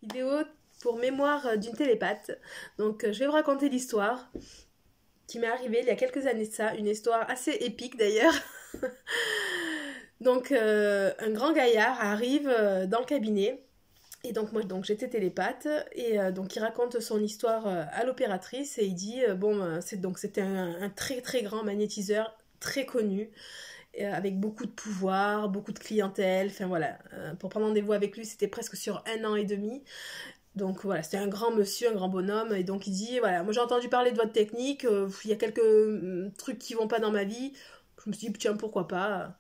Vidéo pour mémoire d'une télépathe. Donc je vais vous raconter l'histoire qui m'est arrivée il y a quelques années de ça, une histoire assez épique d'ailleurs. Donc un grand gaillard arrive dans le cabinet et donc moi j'étais télépathe et donc il raconte son histoire à l'opératrice et il dit c'était un très très grand magnétiseur très connu avec beaucoup de pouvoir, beaucoup de clientèle, enfin voilà, pour prendre rendez-vous avec lui c'était presque sur 1 an et demi. Donc voilà, c'était un grand monsieur, un grand bonhomme, et donc il dit, voilà, moi j'ai entendu parler de votre technique, il y a quelques trucs qui vont pas dans ma vie, je me suis dit, tiens, pourquoi pas.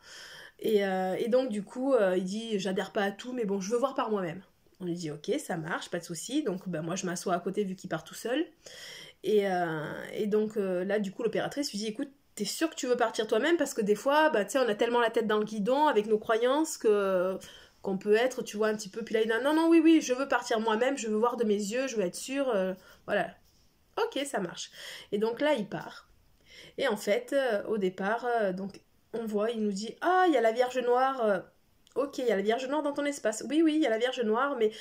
Et donc du coup, il dit, j'adhère pas à tout, mais bon, je veux voir par moi-même. On lui dit, ok, ça marche, pas de souci, donc ben, moi je m'assois à côté vu qu'il part tout seul. Et donc là, du coup, l'opératrice lui dit, écoute, t'es sûr que tu veux partir toi-même parce que des fois, bah, tu sais, on a tellement la tête dans le guidon avec nos croyances que qu'on peut être, tu vois, un petit peu. Puis là, il dit non, non, oui, oui, je veux partir moi-même, je veux voir de mes yeux, je veux être sûre. Voilà. Ok, ça marche. Et donc là, il part. Et en fait, au départ, donc on voit, il nous dit, ah, il y a la Vierge Noire. Ok, il y a la Vierge Noire dans ton espace. Oui, oui, il y a la Vierge Noire, mais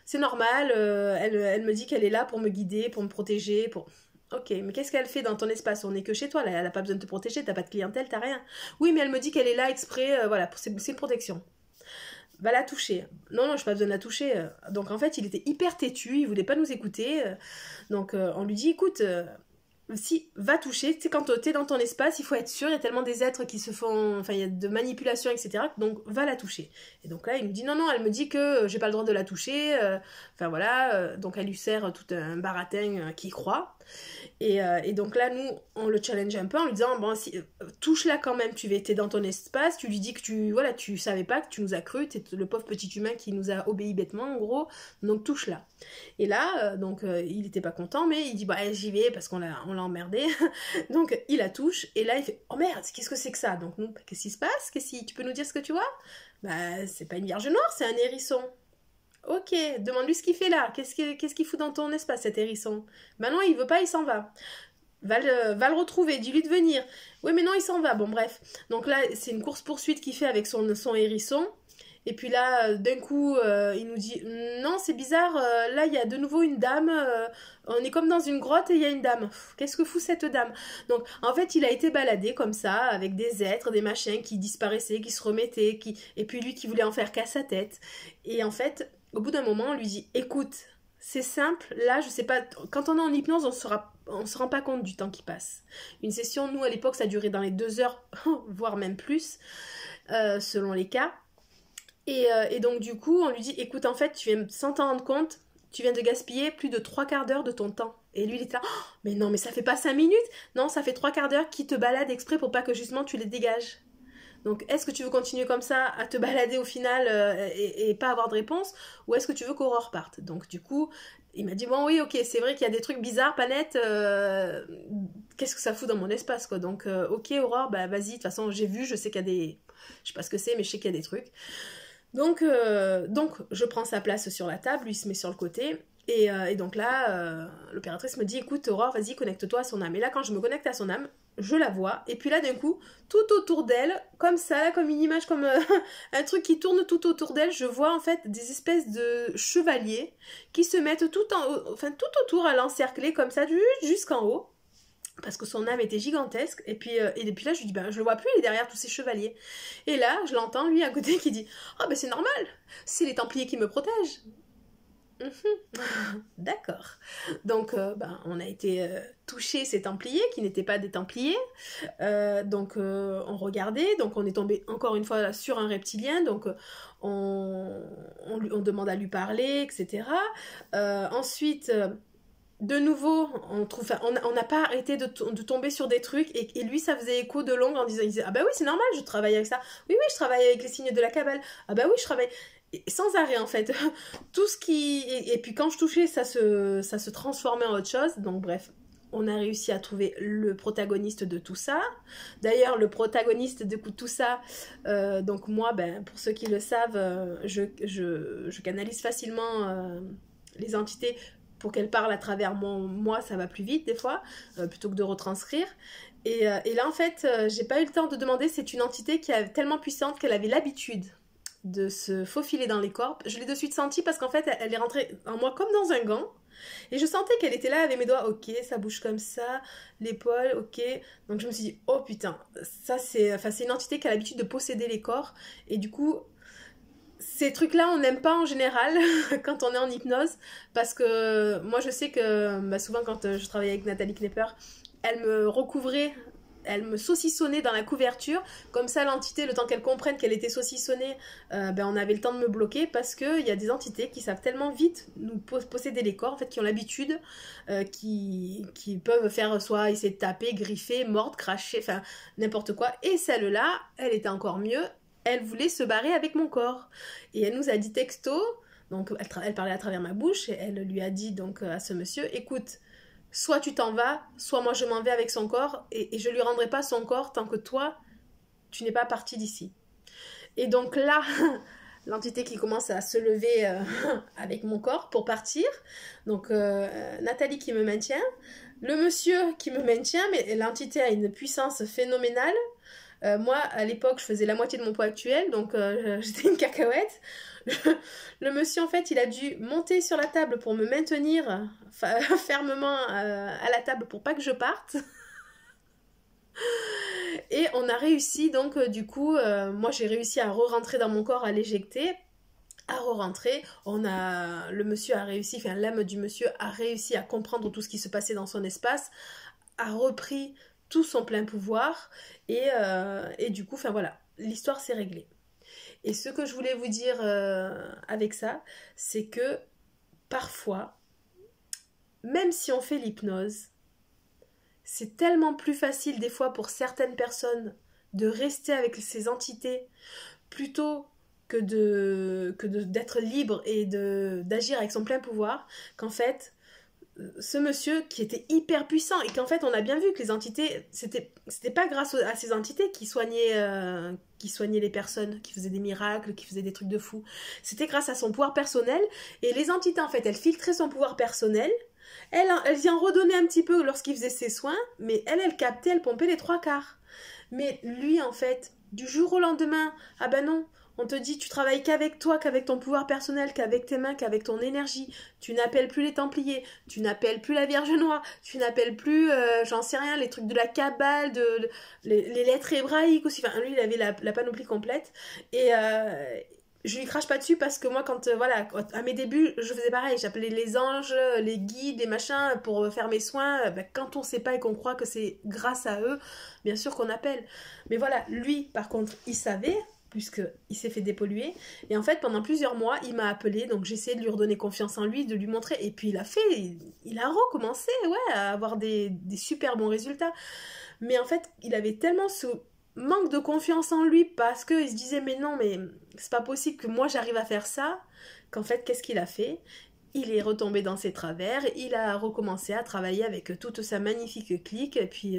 c'est normal. Elle me dit qu'elle est là pour me guider, pour me protéger, pour... Ok, mais qu'est-ce qu'elle fait dans ton espace? On n'est que chez toi, là, elle n'a pas besoin de te protéger, t'as pas de clientèle, t'as rien. Oui, mais elle me dit qu'elle est là exprès, voilà, c'est une protection. Va la toucher. Non, non, je n'ai pas besoin de la toucher. Donc en fait, il était hyper têtu, il voulait pas nous écouter. Donc on lui dit, écoute, si, va toucher, tu sais, quand t'es dans ton espace, il faut être sûr, il y a tellement des êtres qui se font, enfin, il y a de manipulation, etc. Donc, va la toucher. Et donc là, il nous dit, non, non, elle me dit que j'ai pas le droit de la toucher, enfin voilà, donc elle lui sert tout un baratin qui croit. Et donc là, nous, on le challenge un peu en lui disant, bon, si, touche-la quand même, t'es dans ton espace, tu lui dis que tu savais pas, que tu nous as cru, t'es le pauvre petit humain qui nous a obéi bêtement, en gros, donc touche-la. Et là, il était pas content, mais il dit, bah, j'y vais parce qu'on l'a emmerdé. Donc, il la touche, et là, il fait, oh merde, qu'est-ce que c'est que ça? Donc, nous, qu'est-ce qui se passe? Tu peux nous dire ce que tu vois? Bah, c'est pas une vierge noire, c'est un hérisson. Ok, demande-lui ce qu'il fait là. Qu'est-ce qu'il fout dans ton espace, cet hérisson? Bah non, il veut pas, il s'en va. Va le retrouver, dis-lui de venir. Oui, mais non, il s'en va. Bon, bref. Donc là, c'est une course-poursuite qu'il fait avec son hérisson. Et puis là, d'un coup, il nous dit, non, c'est bizarre, là, il y a de nouveau une dame, on est comme dans une grotte et il y a une dame. Qu'est-ce que fout cette dame? Donc, en fait, il a été baladé comme ça, avec des êtres, des machins qui disparaissaient, qui se remettaient, et puis lui qui voulait en faire qu'à sa tête. Et en fait, au bout d'un moment, on lui dit, écoute, c'est simple, là, je sais pas, quand on est en hypnose, on se rend pas compte du temps qui passe. Une session, nous, à l'époque, ça durait dans les 2 heures, voire même plus, selon les cas. Et donc du coup, on lui dit, écoute, en fait, sans t'en rendre compte, tu viens de gaspiller plus de 3/4 d'heure de ton temps. Et lui, il était là, oh, mais non, mais ça fait pas 5 minutes. Non, ça fait 3/4 d'heure qui te balade exprès pour pas que justement tu les dégages. Donc, est-ce que tu veux continuer comme ça à te balader au final et pas avoir de réponse, ou est-ce que tu veux qu'Aurore parte? Donc du coup, il m'a dit, bon oui, ok, c'est vrai qu'il y a des trucs bizarres, pas nets, qu'est-ce que ça fout dans mon espace, quoi. Donc ok, Aurore, bah vas-y, de toute façon, j'ai vu, je sais qu'il y a des... Je sais pas ce que c'est, mais je sais qu'il y a des trucs. Donc je prends sa place sur la table, lui se met sur le côté, et donc là, l'opératrice me dit, écoute Aurore, vas-y, connecte-toi à son âme. Et là, quand je me connecte à son âme, je la vois, et puis là, d'un coup, tout autour d'elle, comme ça, là, comme une image, comme un truc qui tourne tout autour d'elle, je vois en fait des espèces de chevaliers qui se mettent tout autour à l'encercler, comme ça, jusqu'en haut. Parce que son âme était gigantesque, et puis là je lui dis, ben je le vois plus, il est derrière tous ces chevaliers. Et là, je l'entends lui à côté qui dit, oh ben c'est normal, c'est les Templiers qui me protègent. D'accord. Donc on a été touchés ces Templiers qui n'étaient pas des Templiers. On regardait, donc on est tombé encore une fois sur un reptilien, donc on demande à lui parler, etc. Ensuite... de nouveau, on n'a pas arrêté de tomber sur des trucs, et lui ça faisait écho de longue en disant, il disait, ah bah oui c'est normal, je travaille avec ça, oui oui je travaille avec les signes de la Kabbale, ah bah oui je travaille, et sans arrêt en fait, tout ce qui, et puis quand je touchais ça se transformait en autre chose, donc bref. On a réussi à trouver le protagoniste de tout ça. D'ailleurs, le protagoniste de tout ça, donc moi, pour ceux qui le savent, je canalise facilement les entités pour qu'elle parle à travers moi, ça va plus vite des fois, plutôt que de retranscrire. Et là, en fait, j'ai pas eu le temps de demander, c'est une entité qui est tellement puissante qu'elle avait l'habitude de se faufiler dans les corps. Je l'ai de suite senti parce qu'en fait, elle est rentrée en moi comme dans un gant. Et je sentais qu'elle était là avec mes doigts, ok, ça bouge comme ça, l'épaule, ok. Donc je me suis dit, oh putain, ça c'est une entité qui a l'habitude de posséder les corps. Et du coup, ces trucs-là, on n'aime pas en général quand on est en hypnose. Parce que moi, je sais que souvent quand je travaillais avec Nathalie Knepper, elle me recouvrait, elle me saucissonnait dans la couverture. Comme ça, l'entité, le temps qu'elle comprenne qu'elle était saucissonnée, on avait le temps de me bloquer parce qu'il y a des entités qui savent tellement vite nous posséder les corps, en fait, qui ont l'habitude, qui peuvent faire soit essayer de taper, griffer, mordre, cracher, enfin n'importe quoi. Et celle-là, elle était encore mieux. Elle voulait se barrer avec mon corps. Et elle nous a dit texto, donc elle parlait à travers ma bouche, et elle lui a dit donc à ce monsieur, écoute, soit tu t'en vas, soit moi je m'en vais avec son corps, et je lui rendrai pas son corps tant que toi, tu n'es pas parti d'ici. Et donc là, l'entité qui commence à se lever avec mon corps pour partir, donc Nathalie qui me maintient, le monsieur qui me maintient, mais l'entité a une puissance phénoménale. Moi, à l'époque, je faisais la moitié de mon poids actuel, donc j'étais une cacahuète. Le monsieur, en fait, il a dû monter sur la table pour me maintenir fermement à la table pour pas que je parte. Et on a réussi, donc du coup, moi j'ai réussi à re-rentrer dans mon corps, à l'éjecter, à re-rentrer. Le monsieur a réussi, enfin l'âme du monsieur a réussi à comprendre tout ce qui se passait dans son espace, a repris tout son plein pouvoir, et du coup, enfin voilà, l'histoire s'est réglée. Et ce que je voulais vous dire avec ça, c'est que parfois, même si on fait l'hypnose, c'est tellement plus facile des fois pour certaines personnes de rester avec ces entités plutôt que d'être libre et d'agir avec son plein pouvoir, qu'en fait, ce monsieur qui était hyper puissant et qu'en fait on a bien vu que les entités, c'était pas grâce à ces entités qui soignaient les personnes, qui faisaient des miracles, qui faisaient des trucs de fou, c'était grâce à son pouvoir personnel. Et les entités, en fait, elles filtraient son pouvoir personnel, elles y en redonnaient un petit peu lorsqu'il faisait ses soins, mais elle captait, elle pompait les trois quarts. Mais lui, en fait, du jour au lendemain, ah ben non, on te dit tu travailles qu'avec toi, qu'avec ton pouvoir personnel, qu'avec tes mains, qu'avec ton énergie. Tu n'appelles plus les Templiers, tu n'appelles plus la Vierge Noire, tu n'appelles plus, j'en sais rien, les trucs de la Kabbale, les lettres hébraïques aussi. Enfin, lui, il avait la panoplie complète. Et je lui crache pas dessus parce que moi, à mes débuts, je faisais pareil. J'appelais les anges, les guides, les machins pour faire mes soins. Quand on sait pas et qu'on croit que c'est grâce à eux, bien sûr qu'on appelle. Mais voilà, lui, par contre, il savait, puisqu'il s'est fait dépolluer. Et en fait, pendant plusieurs mois, il m'a appelé, donc j'essayais de lui redonner confiance en lui, de lui montrer. Et puis il a recommencé, ouais, à avoir des super bons résultats. Mais en fait, il avait tellement ce manque de confiance en lui parce qu'il se disait, mais non, mais c'est pas possible que moi j'arrive à faire ça, qu'en fait, qu'est-ce qu'il a fait ? Il est retombé dans ses travers, il a recommencé à travailler avec toute sa magnifique clique, et puis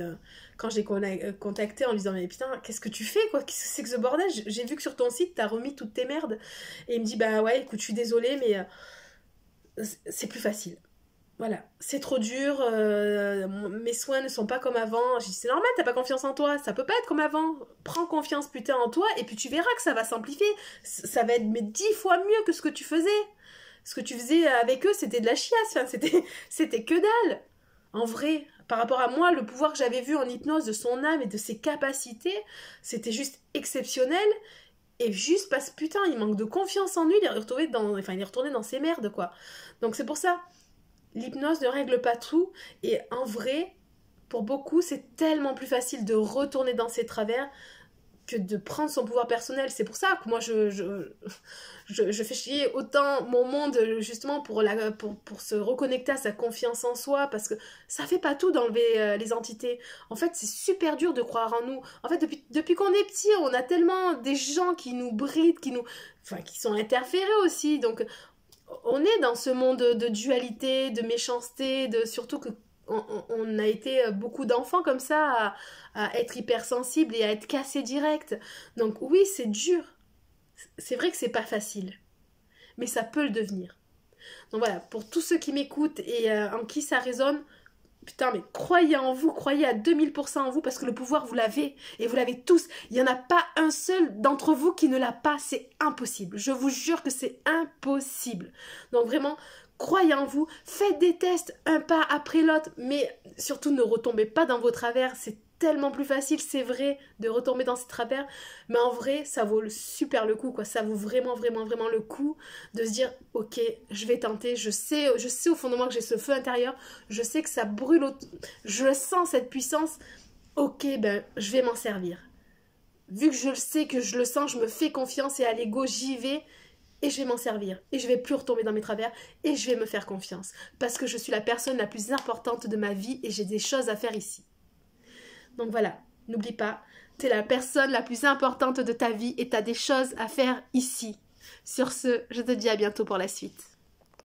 quand j'ai contacté en lui disant mais putain, qu'est-ce que tu fais quoi, qu'est-ce que c'est que ce bordel, j'ai vu que sur ton site t'as remis toutes tes merdes, et il me dit bah ouais écoute je suis désolée mais c'est plus facile. Voilà, c'est trop dur, mes soins ne sont pas comme avant. J'ai dit c'est normal, t'as pas confiance en toi, ça peut pas être comme avant. Prends confiance putain en toi et puis tu verras que ça va s'amplifier. Ça va être mais 10 fois mieux que ce que tu faisais. Ce que tu faisais avec eux, c'était de la chiasse, enfin, c'était que dalle. En vrai, par rapport à moi, le pouvoir que j'avais vu en hypnose de son âme et de ses capacités, c'était juste exceptionnel. Et juste parce que putain, il manque de confiance en lui, il est retourné dans ses merdes, quoi. Donc c'est pour ça, l'hypnose ne règle pas tout. Et en vrai, pour beaucoup, c'est tellement plus facile de retourner dans ses travers que de prendre son pouvoir personnel. C'est pour ça que moi je fais chier autant mon monde justement pour se reconnecter à sa confiance en soi, parce que ça fait pas tout d'enlever les entités. En fait, c'est super dur de croire en nous. En fait, depuis qu'on est petit, on a tellement des gens qui nous brident, qui sont interférés aussi. Donc, on est dans ce monde de dualité, de méchanceté, surtout que on a été beaucoup d'enfants comme ça à être hypersensibles et à être cassés direct. Donc oui, c'est dur. C'est vrai que c'est pas facile. Mais ça peut le devenir. Donc voilà, pour tous ceux qui m'écoutent et en qui ça résonne, Putain, mais croyez en vous, croyez à 2000% en vous, parce que le pouvoir, vous l'avez, et vous l'avez tous. Il n'y en a pas un seul d'entre vous qui ne l'a pas, c'est impossible. Je vous jure que c'est impossible. Donc vraiment, croyez en vous, faites des tests un pas après l'autre, mais surtout ne retombez pas dans vos travers, c'est tellement plus facile, c'est vrai, de retomber dans ces travers, mais en vrai, ça vaut super le coup, quoi. Ça vaut vraiment, vraiment, vraiment le coup de se dire, ok, je vais tenter, je sais au fond de moi que j'ai ce feu intérieur, je sais que ça brûle, je sens cette puissance, ok, ben, je vais m'en servir. Vu que je le sais, que je le sens, je me fais confiance et à l'ego, j'y vais, et je vais m'en servir, et je vais plus retomber dans mes travers, et je vais me faire confiance, parce que je suis la personne la plus importante de ma vie, et j'ai des choses à faire ici. Donc voilà, n'oublie pas, t'es la personne la plus importante de ta vie et t'as des choses à faire ici. Sur ce, je te dis à bientôt pour la suite.